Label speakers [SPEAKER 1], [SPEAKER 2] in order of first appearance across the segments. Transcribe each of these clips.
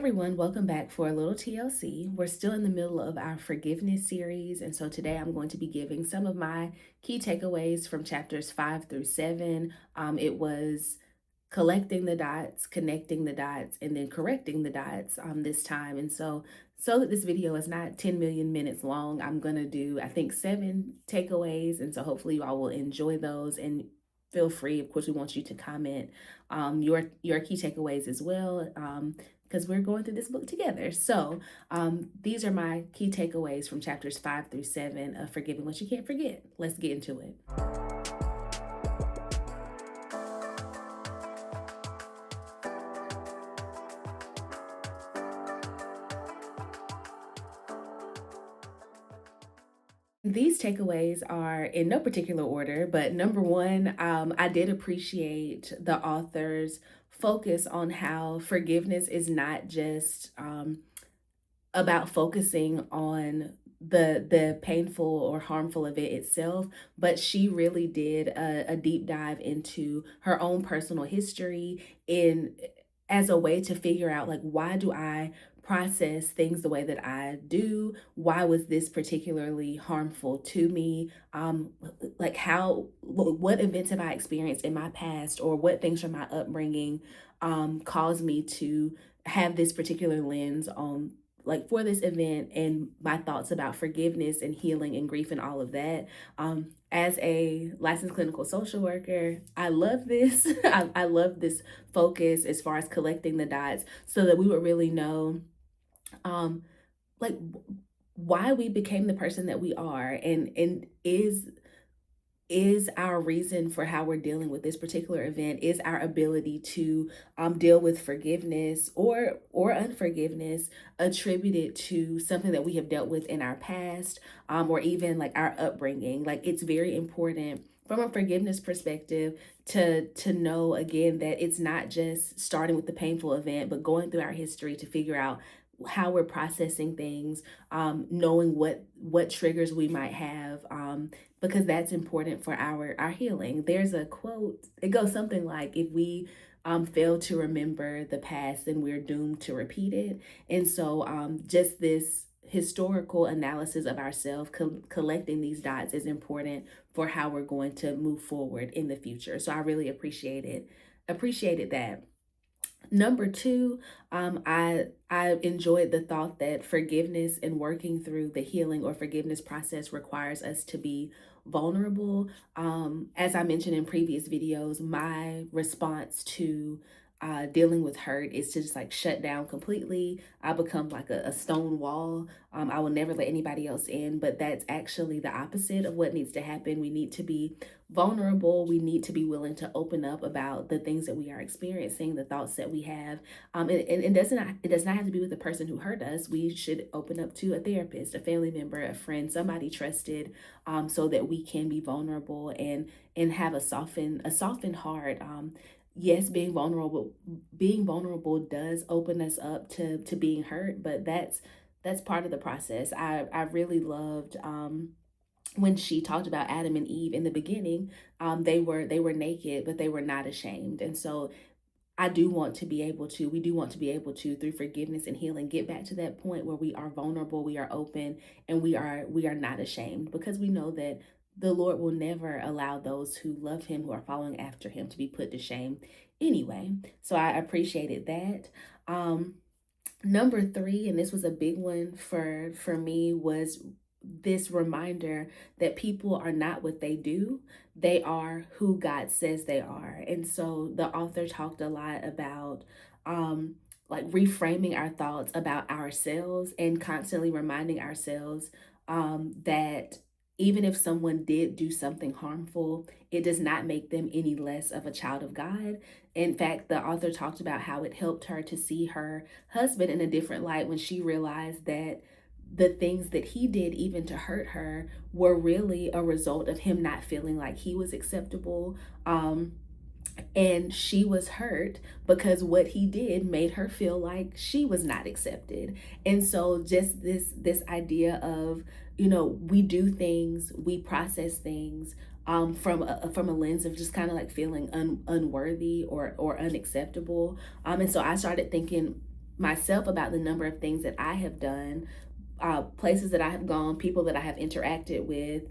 [SPEAKER 1] everyone, welcome back for a little TLC. We're still in the middle of our forgiveness series, and so today I'm going to be giving some of my key takeaways from chapters 5 through 7. It was collecting the dots, connecting the dots, and then correcting the dots this time. And so that this video is not 10 million minutes long, I'm gonna do I think 7 takeaways, and so hopefully you all will enjoy those and feel free. Of course, we want you to comment your key takeaways as well. Because we're going through this book together. So, these are my key takeaways from chapters 5 through 7 of Forgiving What You Can't Forget. Let's get into it. These takeaways are in no particular order, but number one, I did appreciate the author's focus on how forgiveness is not just about focusing on the painful or harmful event itself, but she really did a deep dive into her own personal history in as a way to figure out, like, why do I process things the way that I do? Why was this particularly harmful to me? Like, what events have I experienced in my past, or what things from my upbringing caused me to have this particular lens on, like, for this event, and my thoughts about forgiveness and healing and grief and all of that. As a licensed clinical social worker, I love this. I love this focus as far as collecting the dots so that we would really know, um, like, why we became the person that we are, and is our reason for how we're dealing with this particular event, is our ability to deal with forgiveness or unforgiveness attributed to something that we have dealt with in our past, or even like our upbringing. Like, it's very important from a forgiveness perspective to know again that it's not just starting with the painful event, but going through our history to figure out how we're processing things, knowing what triggers we might have, because that's important for our healing. There's a quote, it goes something like, if we fail to remember the past, then we're doomed to repeat it. And so just this historical analysis of ourselves, collecting these dots, is important for how we're going to move forward in the future. So I really appreciated that. Number two, I enjoyed the thought that forgiveness and working through the healing or forgiveness process requires us to be vulnerable. As I mentioned in previous videos, my response to dealing with hurt is to just like shut down completely. I become like a stone wall. I will never let anybody else in, but that's actually the opposite of what needs to happen. We need to be vulnerable. We need to be willing to open up about the things that we are experiencing, the thoughts that we have. And it does not have to be with the person who hurt us. We should open up to a therapist, a family member, a friend, somebody trusted, so that we can be vulnerable and have a softened heart. Yes, being vulnerable does open us up to being hurt, but that's part of the process. I really loved when she talked about Adam and Eve in the beginning. They were naked, but they were not ashamed. And so we do want to be able to, through forgiveness and healing, get back to that point where we are vulnerable, we are open, and we are not ashamed, because we know that the Lord will never allow those who love him, who are following after him, to be put to shame anyway. So I appreciated that. Number three, and this was a big one for me, was this reminder that people are not what they do, they are who God says they are. And so the author talked a lot about like reframing our thoughts about ourselves and constantly reminding ourselves that even if someone did do something harmful, it does not make them any less of a child of God. In fact, the author talked about how it helped her to see her husband in a different light when she realized that the things that he did, even to hurt her, were really a result of him not feeling like he was acceptable. And she was hurt because what he did made her feel like she was not accepted. And so just this idea of, we do things, we process things from a lens of just kind of like feeling unworthy or unacceptable. And so I started thinking myself about the number of things that I have done, places that I have gone, people that I have interacted with,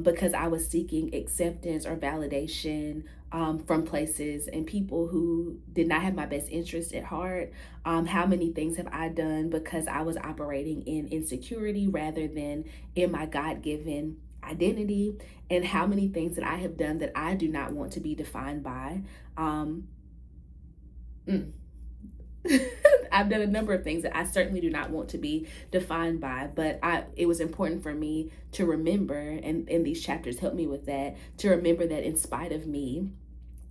[SPEAKER 1] because I was seeking acceptance or validation from places and people who did not have my best interest at heart. How many things have I done because I was operating in insecurity rather than in my God given identity? And how many things that I have done that I do not want to be defined by? Um, mm. I've done a number of things that I certainly do not want to be defined by, but it was important for me to remember, and these chapters help me with that, to remember that in spite of me,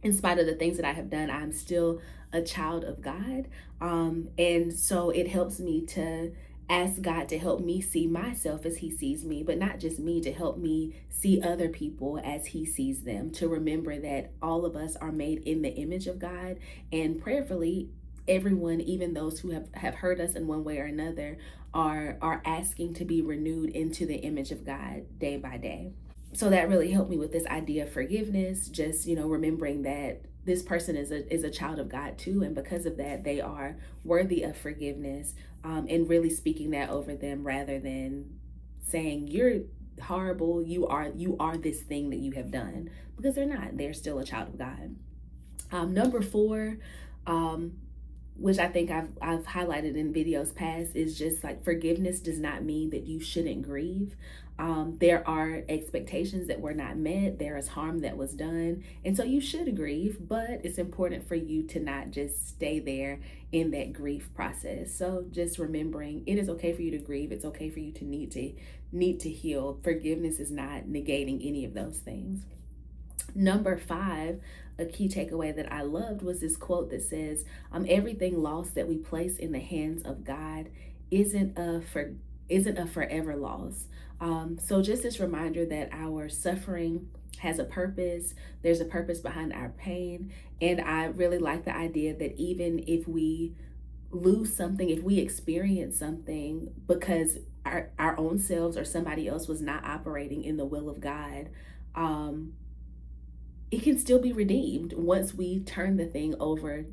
[SPEAKER 1] in spite of the things that I have done, I'm still a child of God. And so it helps me to ask God to help me see myself as He sees me, but not just me, to help me see other people as He sees them, to remember that all of us are made in the image of God, and prayerfully, everyone, even those who have hurt us in one way or another, are asking to be renewed into the image of God day by day. So that really helped me with this idea of forgiveness, just remembering that this person is a child of God too, and because of that they are worthy of forgiveness, and really speaking that over them rather than saying you're horrible, you are this thing that you have done, because they're not. They're still a child of God. Number four, um, which I think I've highlighted in videos past, is just like forgiveness does not mean that you shouldn't grieve. There are expectations that were not met. There is harm that was done, and so you should grieve. But it's important for you to not just stay there in that grief process. So just remembering it is okay for you to grieve. It's okay for you to need to heal. Forgiveness is not negating any of those things. Number five, a key takeaway that I loved was this quote that says, "Everything lost that we place in the hands of God isn't a for isn't a forever loss." So just this reminder that our suffering has a purpose. There's a purpose behind our pain, and I really like the idea that even if we lose something, if we experience something because our own selves or somebody else was not operating in the will of God, um, it can still be redeemed once we turn the thing over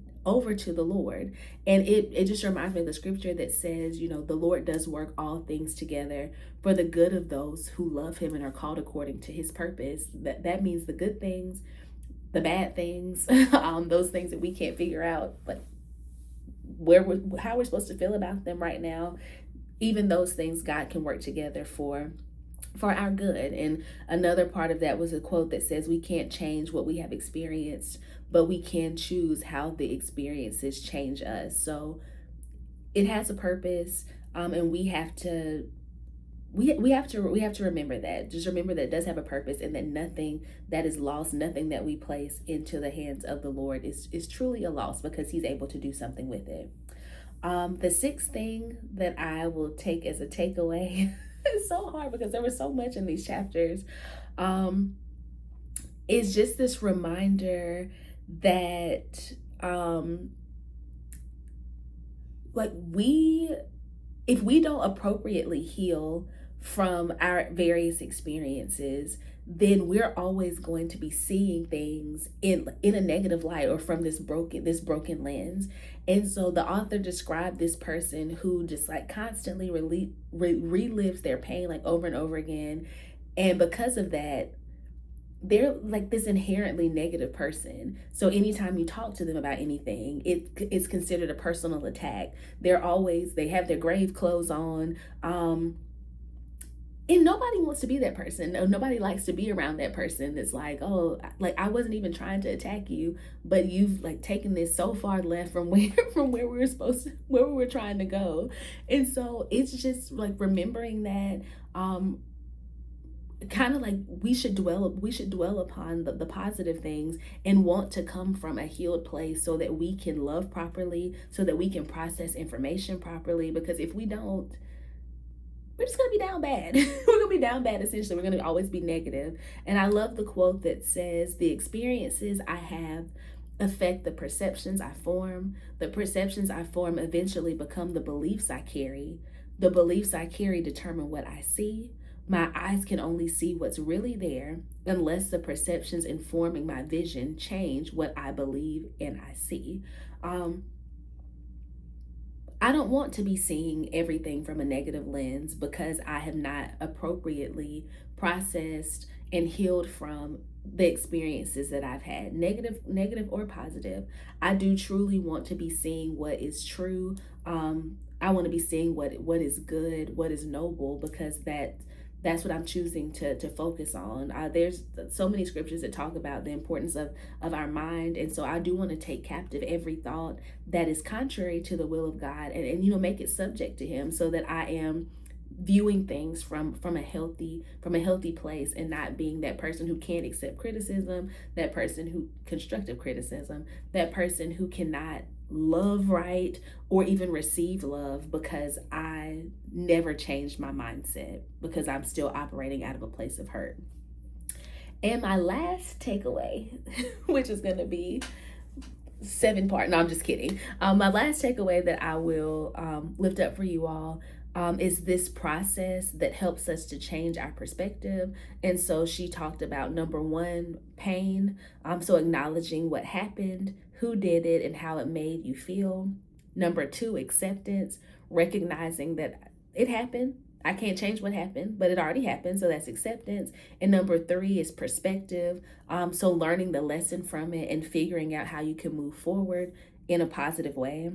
[SPEAKER 1] to the Lord. And it just reminds me of the scripture that says, the Lord does work all things together for the good of those who love Him and are called according to His purpose. That means the good things, the bad things, those things that we can't figure out, like how we're supposed to feel about them right now. Even those things God can work together for our good. And another part of that was a quote that says, "We can't change what we have experienced, but we can choose how the experiences change us." So it has a purpose, and we have to remember that. Just remember that it does have a purpose, and that nothing that is lost, nothing that we place into the hands of the Lord is truly a loss, because He's able to do something with it. The sixth thing that I will take as a takeaway, it's so hard because there was so much in these chapters, um, is just this reminder that, like, if we don't appropriately heal from our various experiences, then we're always going to be seeing things in a negative light, or from this broken lens. And so the author described this person who just like constantly relives their pain like over and over again, and because of that they're like this inherently negative person. So anytime you talk to them about anything, it's considered a personal attack. They have their grave clothes on, and nobody wants to be that person. No, nobody likes to be around that person that's like, oh, like I wasn't even trying to attack you, but you've like taken this so far left from where from where we were trying to go. And so it's just like remembering that, kind of like we should dwell upon the positive things, and want to come from a healed place so that we can love properly, so that we can process information properly, because if we don't, we're just gonna be down bad. We're gonna be down bad. Essentially, we're gonna always be negative. And I love the quote that says, "The experiences I have affect the perceptions I form. The perceptions I form eventually become the beliefs I carry. The beliefs I carry determine what I see. My eyes can only see what's really there unless the perceptions informing my vision change what I believe and I see." Um, I don't want to be seeing everything from a negative lens because I have not appropriately processed and healed from the experiences that I've had, negative or positive. I do truly want to be seeing what is true. I want to be seeing what is good, what is noble, because that's what I'm choosing to focus on. There's so many scriptures that talk about the importance of our mind, and so I do want to take captive every thought that is contrary to the will of God, and make it subject to Him, so that I am viewing things from a healthy place, and not being that person who can't accept criticism, that person who constructive criticism, that person who cannot love right or even receive love, because I never changed my mindset, because I'm still operating out of a place of hurt. And my last takeaway, which is going to be 7 part. No, I'm just kidding. My last takeaway that I will lift up for you all is this process that helps us to change our perspective. And so she talked about number one, pain. So acknowledging what happened, who did it, and how it made you feel. Number two, acceptance, recognizing that it happened. I can't change what happened, but it already happened. So that's acceptance. And number three is perspective. So learning the lesson from it and figuring out how you can move forward in a positive way.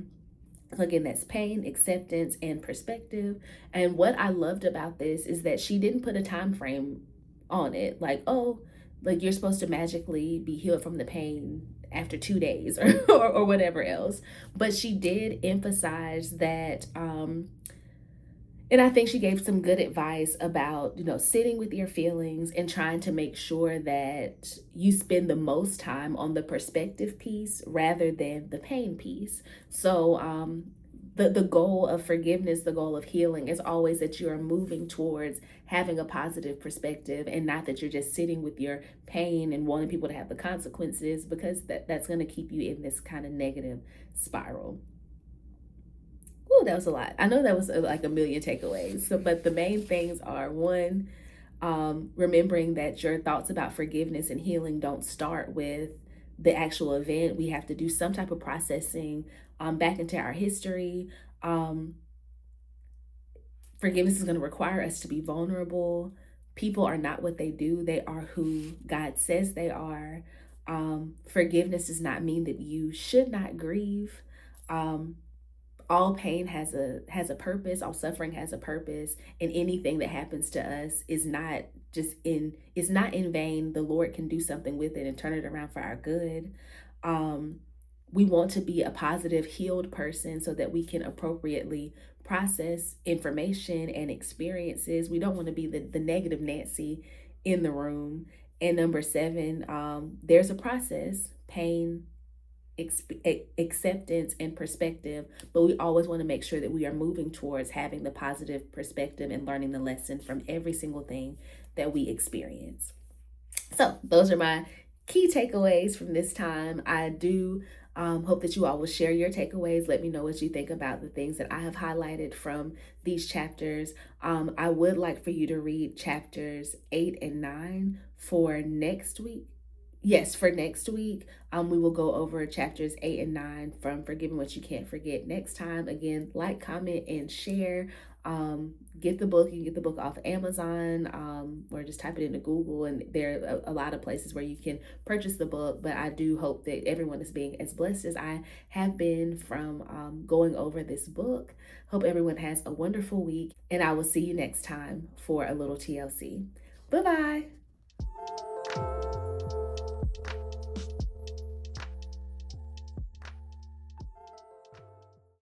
[SPEAKER 1] So again, that's pain, acceptance, and perspective. And what I loved about this is that she didn't put a time frame on it, like, oh, like you're supposed to magically be healed from the pain after 2 days, or whatever else. But she did emphasize that and I think she gave some good advice about, sitting with your feelings and trying to make sure that you spend the most time on the perspective piece rather than the pain piece. So, the goal of forgiveness, the goal of healing is always that you are moving towards having a positive perspective, and not that you're just sitting with your pain and wanting people to have the consequences, because that's going to keep you in this kind of negative spiral. Oh, that was a lot. I know that was like a million takeaways. So, but the main things are one, remembering that your thoughts about forgiveness and healing don't start with the actual event. We have to do some type of processing back into our history. Um, Forgiveness is going to require us to be vulnerable. People are not what they do, they are who God says they are. Forgiveness does not mean that you should not grieve. Um, all pain has a purpose, all suffering has a purpose, and anything that happens to us is not in vain. The Lord can do something with it and turn it around for our good. um we want to be a positive, healed person so that we can appropriately process information and experiences. We don't want to be the negative Nancy in the room. And number seven, there's a process: pain, acceptance, and perspective. But we always want to make sure that we are moving towards having the positive perspective and learning the lesson from every single thing that we experience. So those are my key takeaways from this time. I do hope that you all will share your takeaways. Let me know what you think about the things that I have highlighted from these chapters. I would like for you to read chapters 8 and 9 for next week. Yes, for next week, we will go over chapters 8 and 9 from Forgiving What You Can't Forget next time. Again, like, comment, and share. Get the book. You can get the book off Amazon, or just type it into Google, and there are a lot of places where you can purchase the book. But I do hope that everyone is being as blessed as I have been from going over this book. Hope everyone has a wonderful week, and I will see you next time for a little TLC. Bye bye.